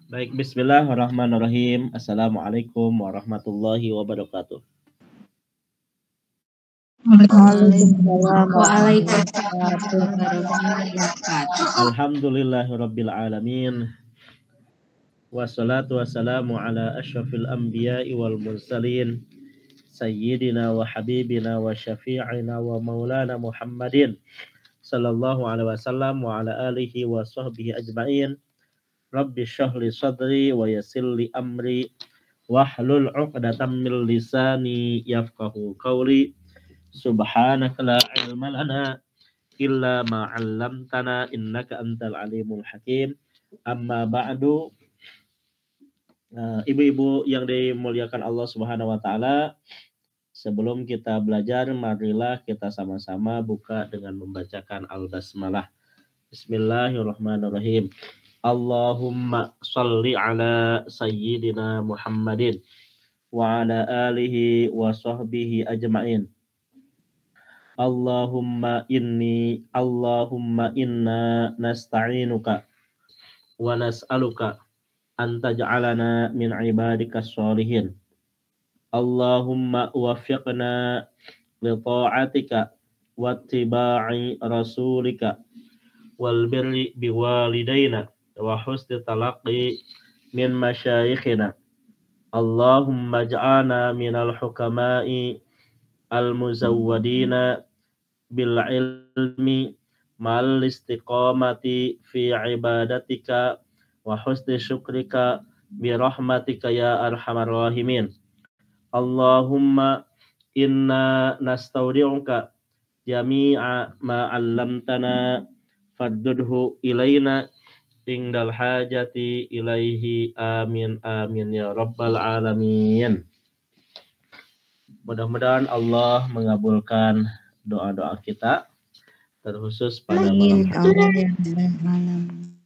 Baik, bismillahirrahmanirrahim. Assalamualaikum warahmatullahi wabarakatuh. Waalaikumsalam warahmatullahi wabarakatuh. Alhamdulillahirabbil alamin. Wassalatu wassalamu ala asyrafil anbiya'i wal mursalin sayyidina wa habibina wa syafi'ina wa maulana Muhammadin sallallahu alaihi wasallam wa ala alihi wa sahbihi ajma'in. Rabbi shrah li sadri wa yassir li amri wahlul 'uqdatam min lisani yafqahu qawli. Subhanaka la ilma lana illa ma 'allamtana innaka antal alimul hakim. Amma ba'du. Ibu-ibu yang dimuliakan Allah Subhanahu wa taala, sebelum kita belajar, marilah kita sama-sama buka dengan membacakan al-basmalah. Bismillahirrahmanirrahim. Allahumma salli ala sayyidina Muhammadin wa ala alihi wa sahbihi ajma'in. Allahumma inna nasta'inuka wa nas'aluka an taj'alana min ibadikas sholihin. Allahumma waffiqna li ta'atika wa ittiba'i rasulika wal birri biwalidaina wa husni talaqqi min masyayikhina. Allahumma ja'alna minal hukama'i al-muzawwadina bil ilmi mal istiqamati fi ibadatika wa husni syukrika bi rahmatika ya arhamar rahimin. Allahumma inna nastaudi'uka jami'a ma 'allamtana faddudhu ilaina indal hajati ilaihi amin amin ya rabbal alamin. Mudah-mudahan Allah mengabulkan doa-doa kita, terkhusus pada malam hari.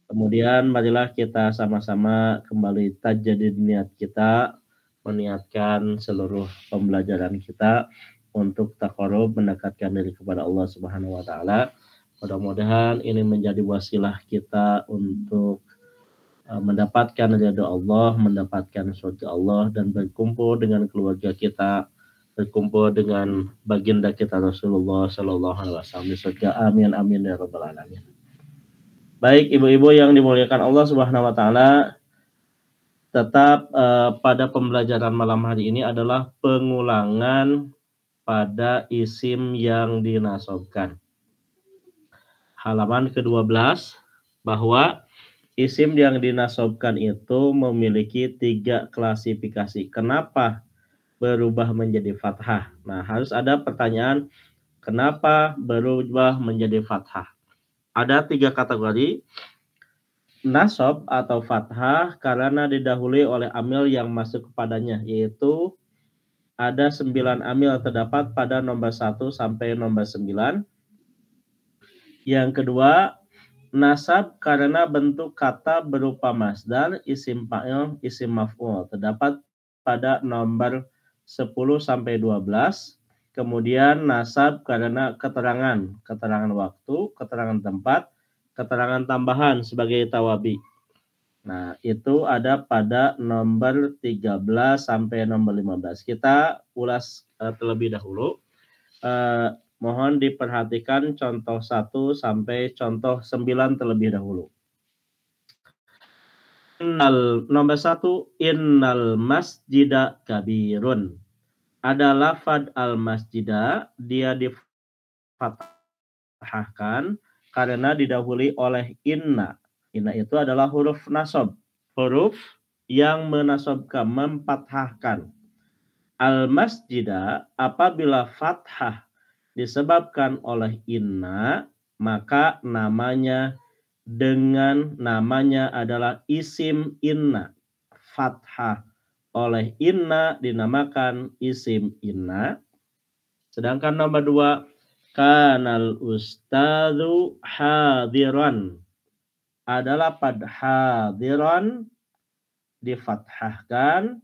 Kemudian marilah kita sama-sama kembali tajdid niat kita, meniatkan seluruh pembelajaran kita untuk taqarrub, mendekatkan diri kepada Allah Subhanahu wa taala. Mudah-mudahan ini menjadi wasilah kita untuk mendapatkan ridha Allah, mendapatkan surga Allah, dan berkumpul dengan keluarga kita, berkumpul dengan baginda kita Rasulullah Sallallahu Alaihi Wasallam di surga. Amin amin ya rabbal alamin. Baik, ibu-ibu yang dimuliakan Allah Subhanahu Wa Taala, tetap pada pembelajaran malam hari ini adalah pengulangan pada isim yang dinasobkan. Halaman ke-12, bahwa isim yang dinasobkan itu memiliki 3 klasifikasi. Kenapa berubah menjadi fathah? Nah, harus ada pertanyaan, kenapa berubah menjadi fathah? Ada 3 kategori. Nasab atau fathah karena didahului oleh amil yang masuk kepadanya, yaitu ada 9 amil terdapat pada nomor 1 sampai nomor 9. Yang kedua, nasab karena bentuk kata berupa masdar, isim fa'il, isim maf'ul terdapat pada nomor 10 sampai 12. Kemudian nasab karena keterangan waktu, keterangan tempat, keterangan tambahan sebagai tawabi. Nah, itu ada pada nomor 13 sampai nomor 15. Kita ulas terlebih dahulu. Mohon diperhatikan contoh 1 sampai contoh 9 terlebih dahulu. Nomor 1, innal masjida kabirun. Ada lafad al-masjida, dia difathahkan karena didahului oleh inna. Inna itu adalah huruf nasab, huruf yang menasobkan, memfathahkan. Al-masjida apabila fathah disebabkan oleh inna, maka namanya adalah isim inna. Fathah oleh inna dinamakan isim inna. Sedangkan nomor 2, kanal ustadzu hadiran. Adalah pada hadiran difathahkan,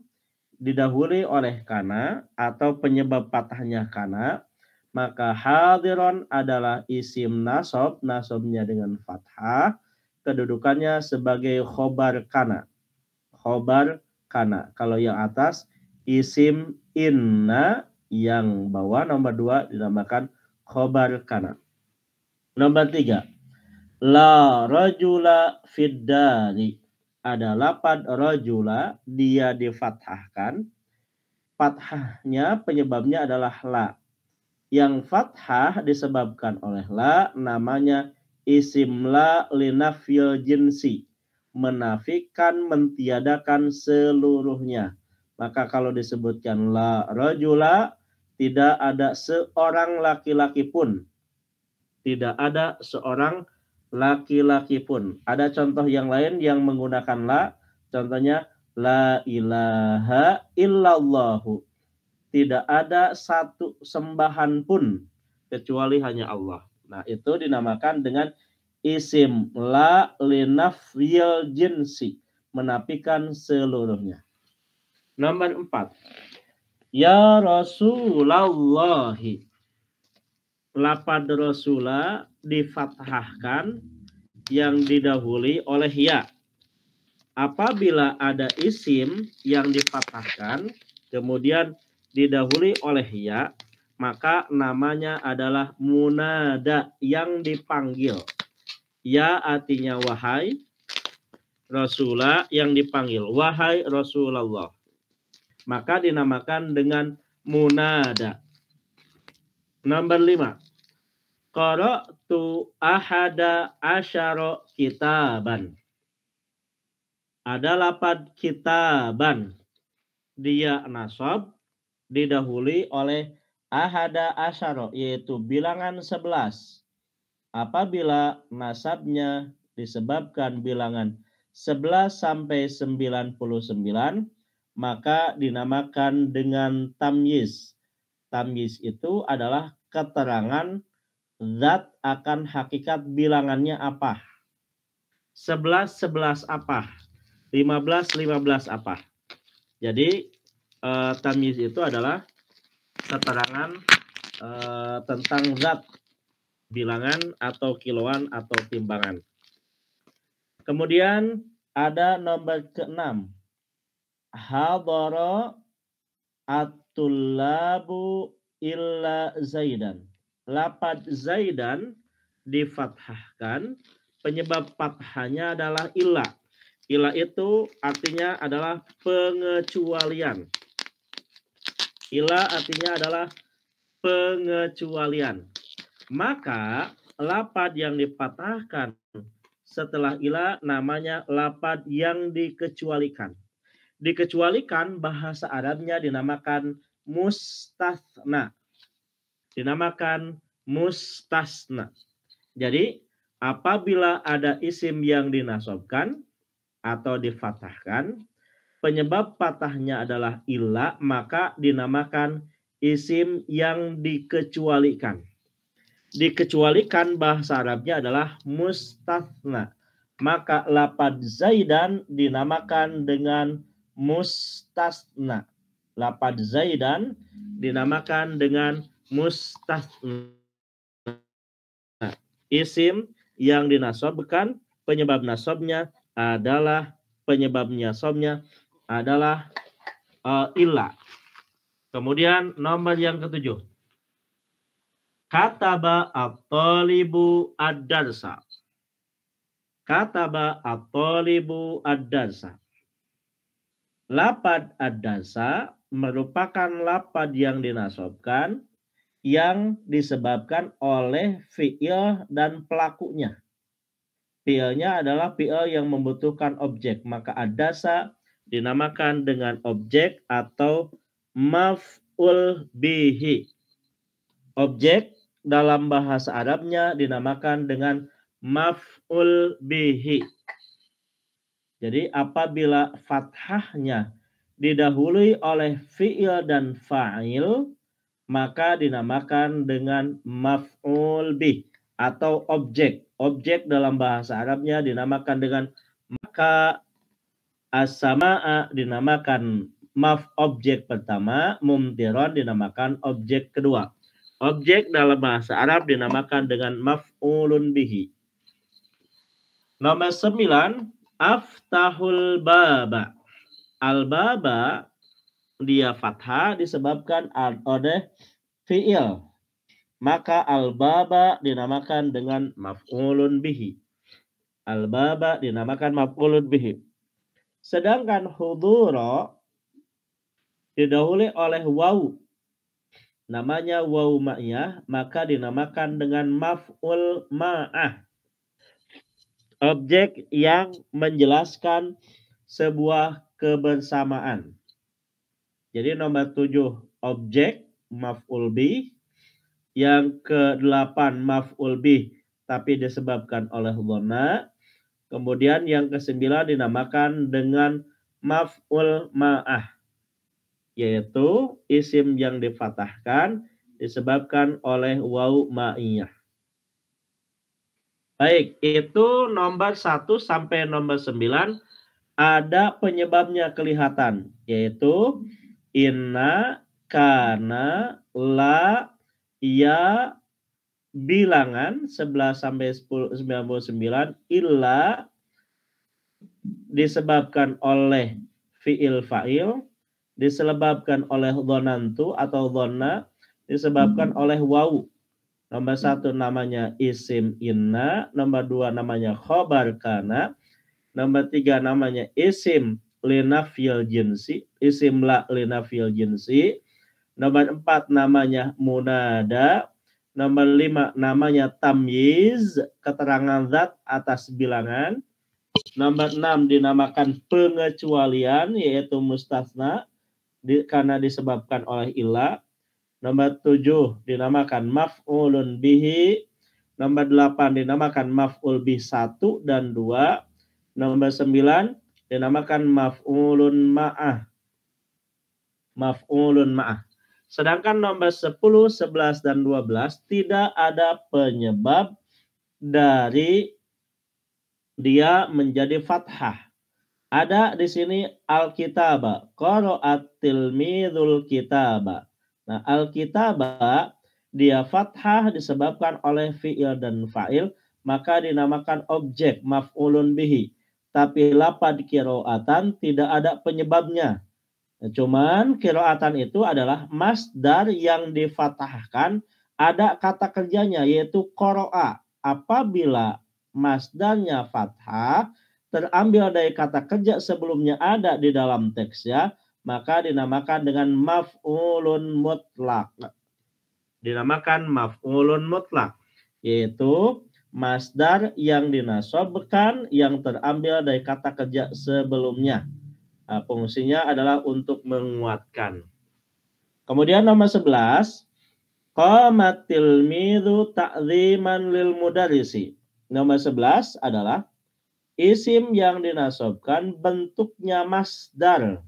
didahului oleh kana atau penyebab fathahnya kana, maka hadiron adalah isim nasabnya dengan fathah, kedudukannya sebagai khobar kana. khobar kana. Kalau yang atas isim inna, yang bawah nomor 2 dinamakan khobar kana. Nomor 3, la rajula fiddari. Ada lapad rajula, dia difathahkan. Fathahnya penyebabnya adalah la. Yang fathah disebabkan oleh la, namanya isim la linafil jinsi, menafikan, mentiadakan seluruhnya. Maka kalau disebutkan la rajula, tidak ada seorang laki-laki pun. Tidak ada seorang laki-laki pun. Ada contoh yang lain yang menggunakan la, contohnya la ilaha illallahu. Tidak ada satu sembahan pun kecuali hanya Allah. Nah, itu dinamakan dengan isim la linafyil jinsi, menafikan seluruhnya. Nomor 4, ya Rasulallahi. Lapad Rasula difathahkan yang didahului oleh ya. Apabila ada isim yang difathahkan kemudian didahului oleh ya, maka namanya adalah munada, yang dipanggil. Ya artinya wahai, Rasulah yang dipanggil, wahai Rasulullah. Maka dinamakan dengan munada. Nomor 5, qara'tu ahada asyara kitaban. Ada lapad kitaban, dia nasab, didahului oleh ahada asyara, yaitu bilangan 11. Apabila nasabnya disebabkan bilangan 11 sampai 99, maka dinamakan dengan tamyiz. Tamyiz itu adalah keterangan zat akan hakikat bilangannya apa. 11 apa, 15 apa. Jadi tamyiz itu adalah keterangan tentang zat, bilangan atau kiloan atau timbangan. Kemudian ada nomor ke-6, hadara at-tullabu illa zaidan. Lapad zaidan difathahkan, penyebab fathahnya adalah illa. Illa itu artinya adalah pengecualian. Illa artinya adalah pengecualian. Maka lapad yang dipatahkan setelah illa namanya lapad yang dikecualikan. Dikecualikan bahasa Arabnya dinamakan mustasna. Dinamakan mustasna. Jadi apabila ada isim yang dinasobkan atau difathahkan, penyebab patahnya adalah illa, maka dinamakan isim yang dikecualikan. Dikecualikan bahasa Arabnya adalah mustatsna. Maka lapad zaidan dinamakan dengan mustasna. Lapad zaidan dinamakan dengan mustasna. Isim yang dinasobkan, penyebab nasabnya adalah illa. Kemudian nomor yang ke-7, kataba at-talibu ad-darsa. Kataba at-talibu ad-darsa. Lapad ad-darsa merupakan lapad yang dinasobkan yang disebabkan oleh fi'il dan pelakunya. Fi'ilnya adalah fi'il yang membutuhkan objek, maka ad-darsa dinamakan dengan objek atau maf'ul bihi. Objek dalam bahasa Arabnya dinamakan dengan maf'ul bihi. Jadi apabila fathahnya didahului oleh fi'il dan fa'il, maka dinamakan dengan maf'ul bih atau objek. Objek dalam bahasa Arabnya dinamakan dengan, maka as-sama'a dinamakan objek pertama, mumtiron dinamakan objek kedua. Objek dalam bahasa Arab dinamakan dengan maf'ulun bihi. Nomor 9, aftahul baba. Al-baba dia fathah disebabkan oleh fi'il. Maka al-baba dinamakan dengan maf'ulun bihi. Al-baba dinamakan maf'ulun bihi. Sedangkan hudura didahului oleh waw. Namanya waw ma'iyah, maka dinamakan dengan maf'ul ma'ah. Objek yang menjelaskan sebuah kebersamaan. Jadi nomor 7 objek maf'ul bih. Yang ke-8 maf'ul bih tapi disebabkan oleh dhanna. Kemudian yang ke-9 dinamakan dengan maf'ul ma'ah, yaitu isim yang difathahkan disebabkan oleh waw ma'iyah. Baik, itu nomor 1 sampai nomor 9 ada penyebabnya kelihatan, yaitu inna, kana, la, ya, bilangan 11 sampai 99, illa disebabkan oleh fi'il fa'il, disebabkan oleh dhonantu atau dhonna, disebabkan oleh waw. Nomor 1 namanya isim inna, nomor 2 namanya khobar kana, nomor 3 namanya isim linafil jinsi, isim la linafil jinsi, nomor 4 namanya munada, nomor 5 namanya tamyiz, keterangan zat atas bilangan. Nomor 6 dinamakan pengecualian, yaitu mustasna, karena disebabkan oleh ilah. Nomor 7 dinamakan maf'ulun bihi. Nomor 8 dinamakan maf'ul bih 1 dan 2. Nomor 9 dinamakan maf'ulun ma'ah. Maf'ulun ma'ah. Sedangkan nomor 10, 11, dan 12 tidak ada penyebab dari dia menjadi fathah. Ada di sini al-kitaba, qara'at tilmidul kitaba. Nah, al-kitaba dia fathah disebabkan oleh fi'il dan fa'il, maka dinamakan objek maf'ulun bihi. Tapi lapad qira'atan tidak ada penyebabnya. Nah, cuman qira'atan itu adalah masdar yang difathahkan, ada kata kerjanya yaitu qara'a. Apabila masdarnya fathah terambil dari kata kerja sebelumnya ada di dalam teksnya, maka dinamakan dengan maf'ulun mutlak. Dinamakan maf'ulun mutlak, yaitu masdar yang dinasobkan yang terambil dari kata kerja sebelumnya. Nah, fungsinya adalah untuk menguatkan. Kemudian nomor 11, qamatil midhu ta'ziman lil mudarrisi. Nomor 11 adalah isim yang dinasobkan bentuknya masdar,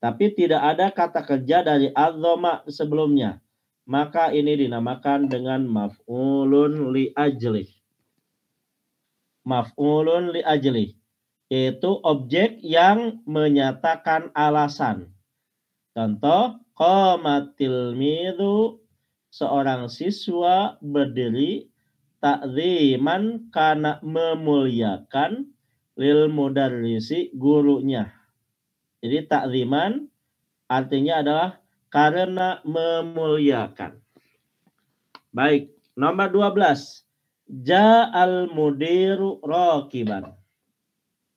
tapi tidak ada kata kerja dari adzoma sebelumnya. Maka ini dinamakan dengan maf'ulun li ajlih. Maf'ulun li ajlih, yaitu objek yang menyatakan alasan. Contoh, qamatil midhu, seorang siswa berdiri, ta'ziman karena memuliakan, lil mudarrisi gurunya. Jadi ta'ziman artinya adalah karena memuliakan. Baik, nomor 12. Ja'al mudiru rakiban.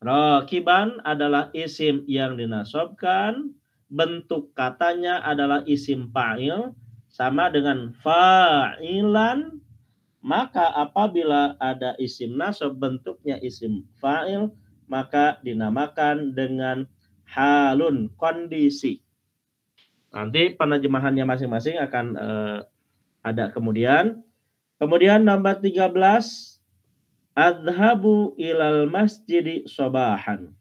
Rakiban adalah isim yang dinasobkan, bentuk katanya adalah isim fa'il, sama dengan fa'ilan. Maka apabila ada isim nasab bentuknya isim fa'il, maka dinamakan dengan halun, kondisi. Nanti penerjemahannya masing-masing akan ada kemudian. Kemudian nomor 13, adhabu ilal masjidi sobahan.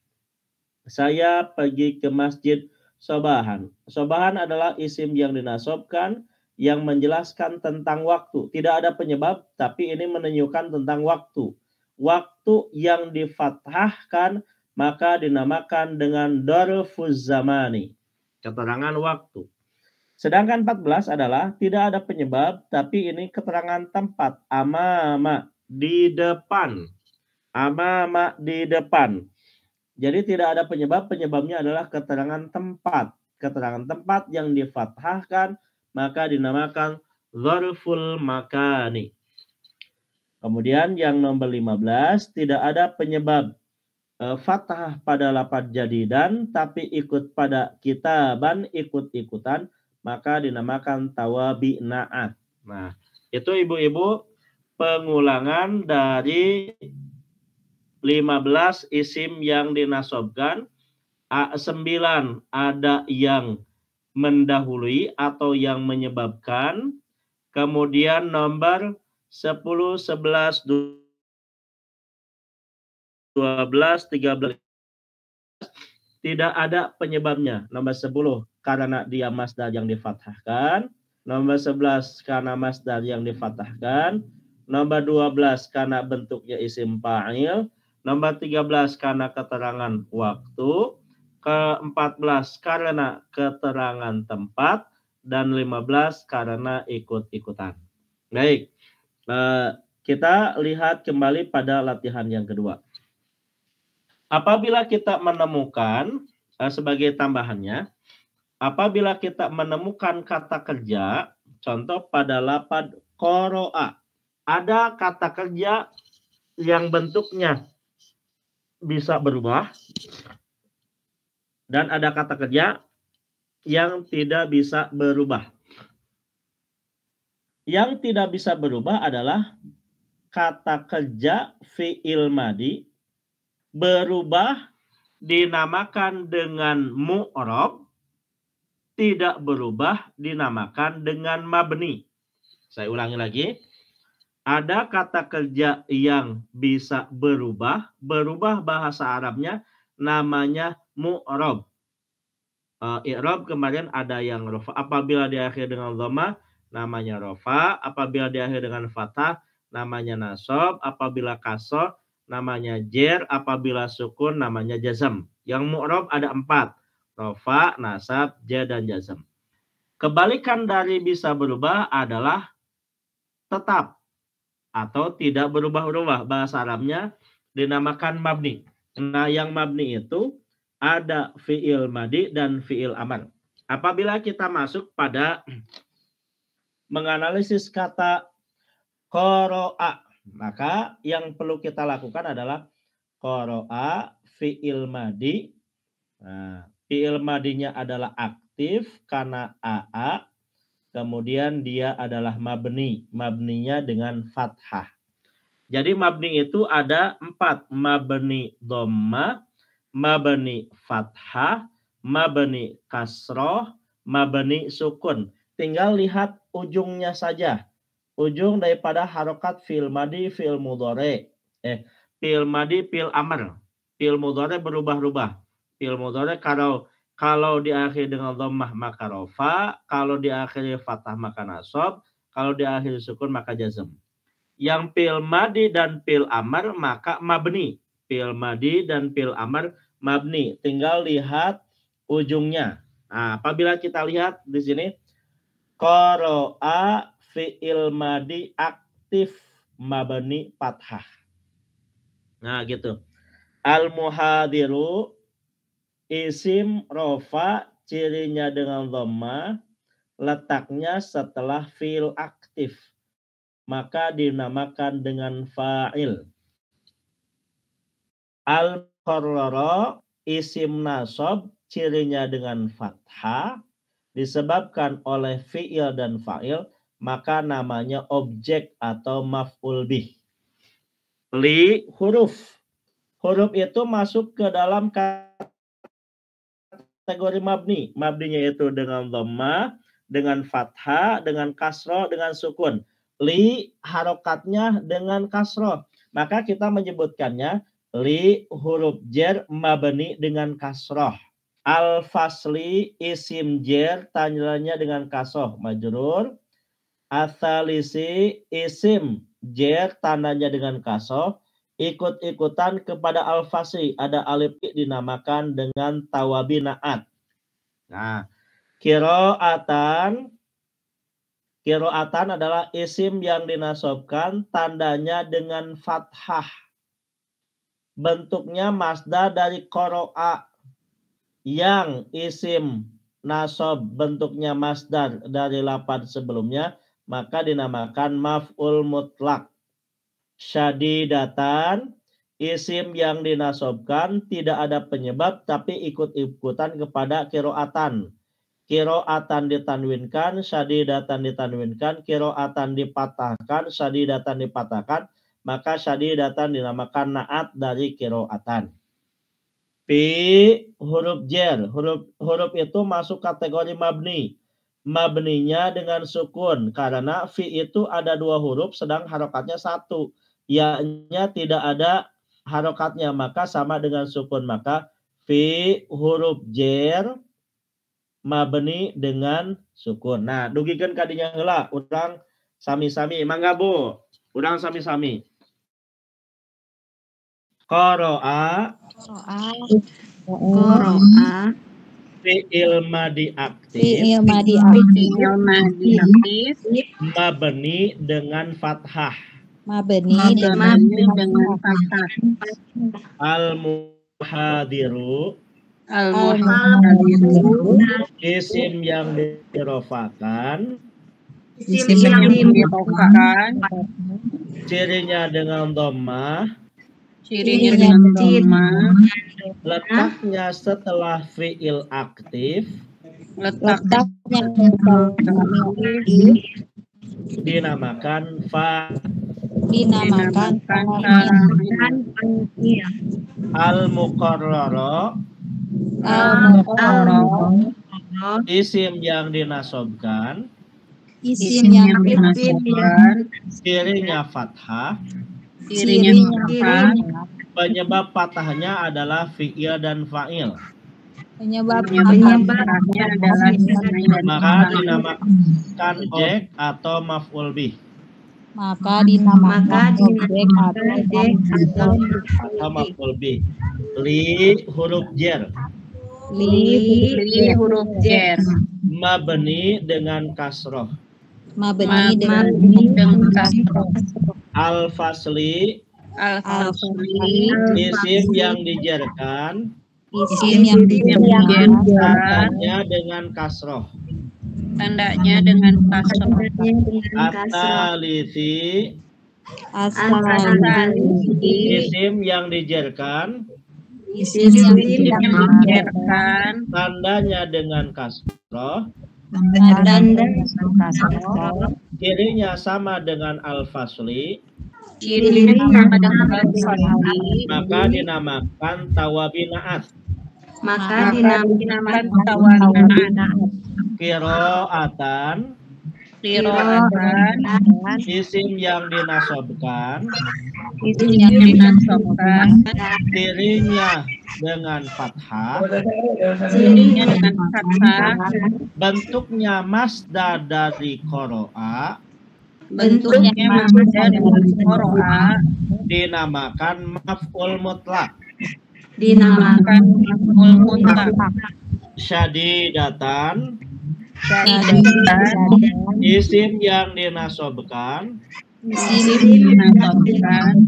Saya pergi ke masjid sobahan. Sobahan adalah isim yang dinasobkan yang menjelaskan tentang waktu. Tidak ada penyebab, tapi ini menunjukkan tentang waktu. Waktu yang difathahkan maka dinamakan dengan dorfuz zamani, keterangan waktu. Sedangkan 14 adalah tidak ada penyebab, tapi ini keterangan tempat. Amama, di depan. Amama, di depan. Jadi tidak ada penyebab, penyebabnya adalah keterangan tempat. Keterangan tempat yang difathahkan maka dinamakan dzarful makani. Kemudian yang nomor 15, tidak ada penyebab fathah pada lafaz jadidan tapi ikut pada kitaban, ikut-ikutan, maka dinamakan tawabi'naat. Nah, itu ibu-ibu pengulangan dari 15 isim yang dinasobkan. 9 ada yang mendahului atau yang menyebabkan. Kemudian nomor 10, 11, 12, 13 tidak ada penyebabnya. Nomor 10 karena dia masdar yang difathahkan. Nomor 11 karena masdar yang difathahkan. Nomor 12 karena bentuknya isim fa'il. Nomor 13 karena keterangan waktu. Ke-14 karena keterangan tempat. Dan 15 karena ikut-ikutan. Baik, kita lihat kembali pada latihan yang kedua. Apabila kita menemukan, sebagai tambahannya, apabila kita menemukan kata kerja, contoh pada lafaz qoro'a, ada kata kerja yang bentuknya bisa berubah, dan ada kata kerja yang tidak bisa berubah. Yang tidak bisa berubah adalah kata kerja fi'il madi berubah dinamakan dengan mu'rab, tidak berubah dinamakan dengan mabni. Saya ulangi lagi. Ada kata kerja yang bisa berubah, bahasa Arabnya namanya mu'rab. I'rab kemarin ada yang rofa, apabila diakhiri dengan dhamma namanya rofa, apabila diakhiri dengan fathah namanya nasab, apabila kasroh namanya jer, apabila sukun namanya jazam. Yang mu'rab ada 4, rofa, nasab, jer, dan jazam. Kebalikan dari bisa berubah adalah tetap atau tidak berubah-ubah, bahasa Arabnya dinamakan mabni. Nah, yang mabni itu ada fi'il madi dan fi'il amar. Apabila kita masuk pada menganalisis kata qoro'a, maka yang perlu kita lakukan adalah qoro'a fi'il madi. Nah, fi'il madinya adalah aktif karena AA. Kemudian dia adalah mabni. Mabninya dengan fathah. Jadi mabni itu ada 4. Mabni dhamma, mabni fathah, mabni kasroh, mabni sukun. Tinggal lihat ujungnya saja. Ujung daripada harokat fi'il madi, fi'il mudhari. Fi'il madi, fi'il amr. Fi'il mudhari berubah-ubah. Fi'il mudhari kalau diakhiri dengan dhammah maka rofa, kalau diakhiri fathah maka nasab, kalau diakhiri sukun maka jazm. Yang fi'il madi dan fi'il amr maka mabni. Fi'il madi dan fi'il amr mabni. Tinggal lihat ujungnya. Nah, apabila kita lihat di sini qoro'a fi'il madi aktif mabni fathah. Nah, gitu. Al-muhadiru isim rofa, cirinya dengan dhamma, letaknya setelah fi'il aktif, maka dinamakan dengan fa'il. Al-qarrara isim nasab, cirinya dengan fathah, disebabkan oleh fi'il dan fa'il, maka namanya objek atau maf'ul bih. Li huruf. Huruf itu masuk ke dalam kategori mabni. Mabninya itu dengan dhamma, dengan fathah, dengan kasroh, dengan sukun. Li harokatnya dengan kasroh. Maka kita menyebutkannya li huruf jer mabni dengan kasroh. Al-fasli isim jer tandanya dengan kasroh majrur. Athalisi isim jer tandanya dengan kasroh. Ikut-ikutan kepada al-fasli ada alif dinamakan dengan tawabinaat. Nah, kiroatan adalah isim yang dinasobkan tandanya dengan fathah. bentuknya masdar dari qoro'a yang isim nasab bentuknya masdar dari lafaz sebelumnya, maka dinamakan maf'ul mutlak. Syadidatan, isim yang dinasobkan tidak ada penyebab tapi ikut-ikutan kepada kiroatan. Kiroatan ditanwinkan, syadidatan ditanwinkan, kiroatan dipatahkan, syadidatan dipatahkan, maka syadidatan dinamakan naat dari kiroatan. Fi huruf jer, huruf itu masuk kategori mabni. Mabninya dengan sukun karena fi itu ada 2 huruf sedang harokatnya 1. Ya-nya tidak ada harokatnya, maka sama dengan sukun. Maka fi huruf jer mabni dengan sukun. Nah, dugikeun kadinya heula, urang sami-sami mangga Bu. Urang sami-sami. Qoro'a fi'il madi aktif mabni dengan fathah. Al-muhadiru isim yang dirofakan, cirinya dengan dhammah, letaknya setelah fi'il aktif, dinamakan al-muqarrara, isim yang dinasobkan, cirinya fathah, penyebab fathahnya adalah fi'il dan fa'il. Maka dinamakan objek atau maf'ul bih. Maka dinamakan objek atau maf'ul bih. Li huruf jer. Mabni dengan kasroh. Al-fasli, isim yang dijerkan, tandanya dengan kasroh. At-talisi, isim yang dijerkan, tandanya dengan kasroh. Cirinya sama dengan al-fasli, maka dinamakan tawabinaat. Qiraatan, isim yang dinasobkan, cirinya dengan fathah, bentuknya masdar dari qoro'a, dinamakan maf'ul mutlak. Syadidatan, isim yang dinasobkan,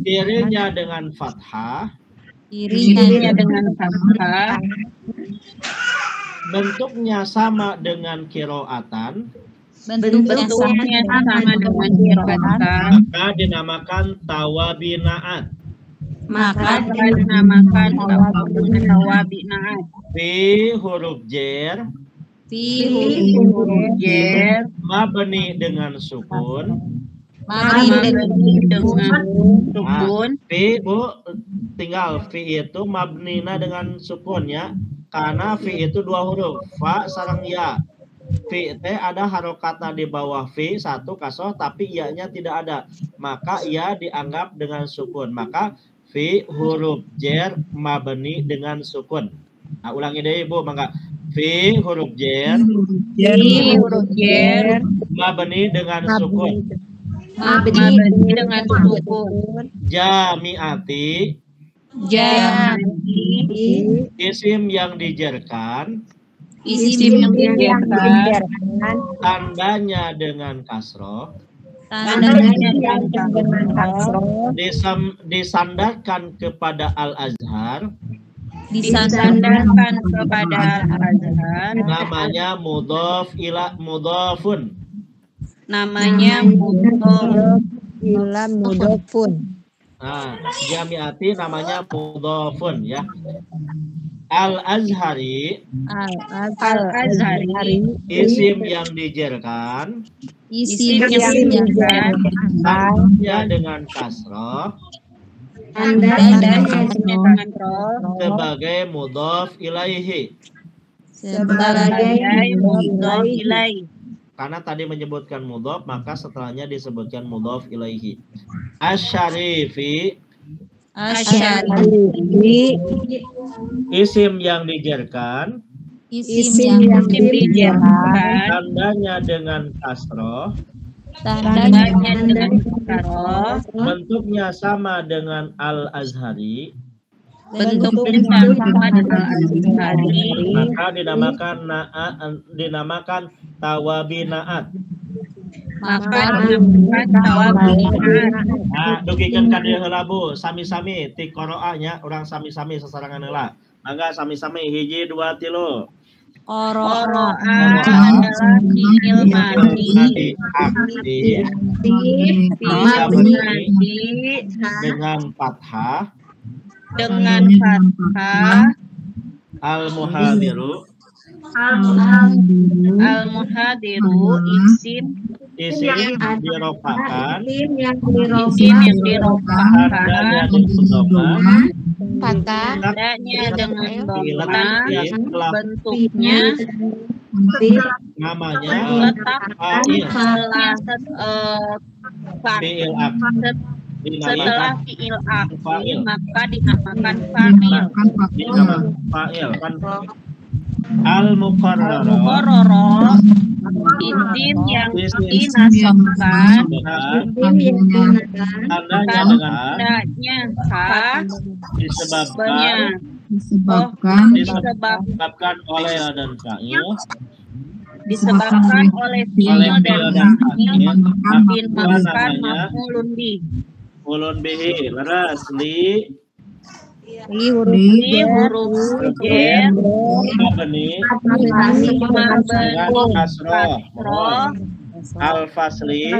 cirinya dengan fathah, bentuknya sama dengan kiroatan, maka dinamakan tawabinaat. Fi huruf jer, mabni dengan sukun. Fi Bu, tinggal fi itu mabnina dengan sukun ya, karena fi itu 2 huruf, fa sareng ya. Fi teh ada harokatna di bawah fi 1 kasroh tapi iya-nya tidak ada, maka ia dianggap dengan sukun. Maka fi huruf jer mabni dengan sukun. Nah, ulangi deh Ibu, mangga. Fi huruf jer mabni dengan sukun. Jami'ati, isim yang dijerkan, tandanya dengan kasroh. tandanya dengan kasroh, disandarkan kepada Al-Azhar, disandarkan kepada Al-Azhar, namanya mudhafun. namanya mudhof ila mudhofun. Nah, jamiati namanya mudhafun ya. Al-Azhari, Al-Azhari, isim yang dijerkan, isim yang dijerkan, tandanya dengan kasroh, tandanya dengan kasroh, sebagai mudhaf ilaihi. sebagai mudhof ilaih. Karena tadi menyebutkan mudhaf, maka setelahnya disebutkan mudhaf ilaihi. Asy-syarifi, Asyari, isim yang dijerkan, isim yang dijerkan, tandanya dengan kasroh, tandanya dengan kasroh, bentuknya sama dengan Al-Azhari, bentuknya sama dengan Al-Azhari, maka dinamakan tawabinaat. maka dinamakan tawabinaat. Nah, dugikan kadir heula Bu, sami-sami ti qiraahnya urang sami-sami sasarangan heula. Mangga sami-sami hiji dua tilu. Qoro'a adalah fi'il madhi aktif dengan fathah, al-muhadiru, isim dirofakan, tandanya dengan doma, bentuknya namanya letak fa'il. Setelah fi'il fa'il, maka dinamakan fa'il. Fa'il kan al-muqarrara, isim yang dinasabkan, tandanya disebabkan oleh dan fa'il, disebabkan oleh fi'il dan fa'il, dinamakan maf'ulun bih. ulun bihi, leres li huruf jar mabni dengan kasroh, al-fasli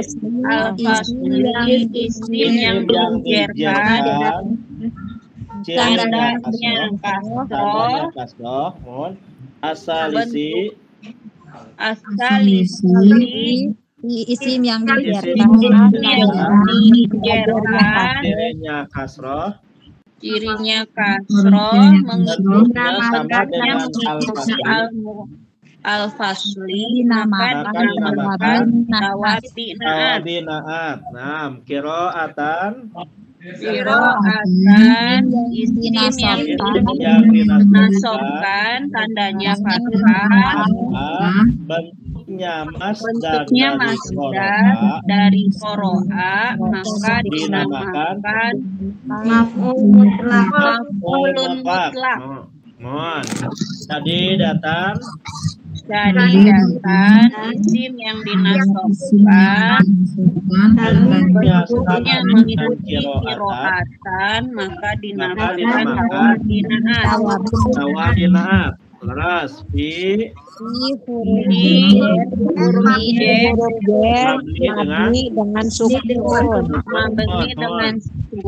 isim yang dijerkan, tandanya kasroh, asalisi Isim yang dirinya kasroh, mengikutnya al-fasli, maka dinamakan tawabinaat. Nah, qiraatan isim yang dinasobkan, tandanya fathah, bentuknya masdar dari qoro'a, maka dinamakan maf'ulun mutlak. Jadi datang isim yang dinasobkan, bentuknya mengikuti qiraatan, maka dinamakan tawabinaat. Leres dengan sukun. mabni dengan